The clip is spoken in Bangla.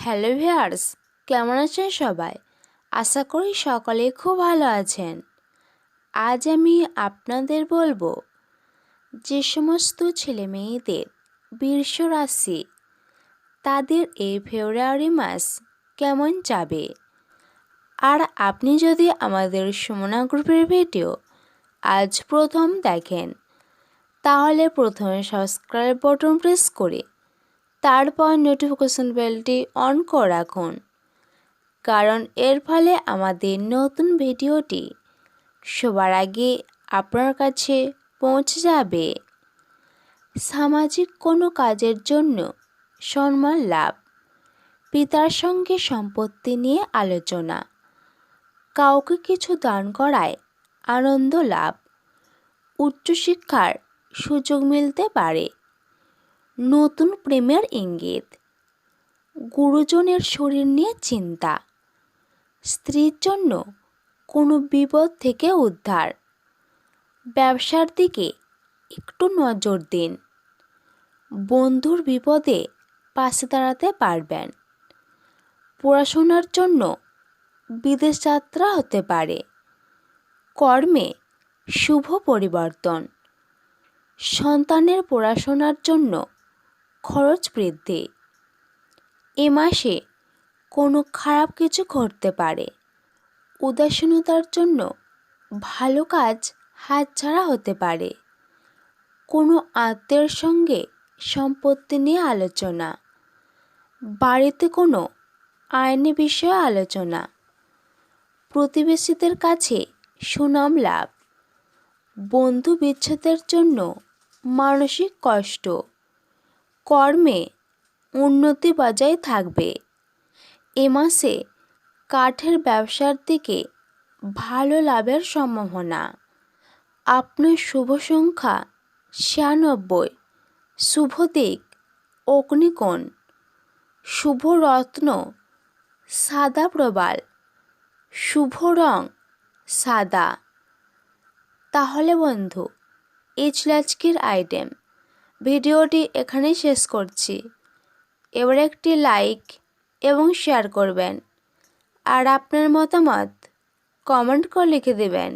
হ্যালো ভিউয়ার্স, কেমন আছেন সবাই? আশা করি সকলে খুব ভালো আছেন। আজ আমি আপনাদের বলবো যে সমস্ত ছেলে মেয়েদের বৃষ রাশি তাদের এই ফেব্রুয়ারি মাস কেমন যাবে। আর আপনি যদি আমাদের সুমনা গ্রুপের ভিডিও আজ প্রথম দেখেন তাহলে প্রথমে সাবস্ক্রাইব বাটন প্রেস করে তারপর নোটিফিকেশন বেলটি অন করে রাখুন, কারণ এর ফলে আমাদের নতুন ভিডিওটি সবার আগে আপনার কাছে পৌঁছে যাবে। সামাজিক কোনো কাজের জন্য সম্মান লাভ, পিতার সঙ্গে সম্পত্তি নিয়ে আলোচনা, কাউকে কিছু দান করায় আনন্দ লাভ, উচ্চশিক্ষার সুযোগ মিলতে পারে, নতুন প্রেমের ইঙ্গিত, গুরুজনের শরীর নিয়ে চিন্তা, স্ত্রীর জন্য কোনো বিপদ থেকে উদ্ধার, ব্যবসার দিকে একটু নজর দিন, বন্ধুর বিপদে পাশে দাঁড়াতে পারবেন, পড়াশোনার জন্য বিদেশ যাত্রা হতে পারে, কর্মে শুভ পরিবর্তন, সন্তানের পড়াশোনার জন্য খরচ বৃদ্ধি। এ মাসে কোনো খারাপ কিছু ঘটতে পারে, উদাসীনতার জন্য ভালো কাজ হাতছাড়া হতে পারে, কোনো আত্মীয়ের সঙ্গে সম্পত্তি নিয়ে আলোচনা, বাড়িতে কোনো আইনি বিষয়ে আলোচনা, প্রতিবেশীদের কাছে সুনাম লাভ, বন্ধু বিচ্ছেদের জন্য মানসিক কষ্ট, কর্মে উন্নতি বজায় থাকবে। এ মাসে কাঠের ব্যবসার দিকে ভালো লাভের সম্ভাবনা। আপনার শুভ সংখ্যা 96, শুভ দিক অগ্নিকোণ, শুভ রত্ন সাদা প্রবাল, শুভ রং সাদা। তাহলে বন্ধু, এই ছিল আজকের আইটেম। ভিডিওটি এখানেই শেষ করছি। এবার একটি লাইক এবং শেয়ার করবেন, আর আপনার মতামত কমেন্ট করে লিখে দেবেন।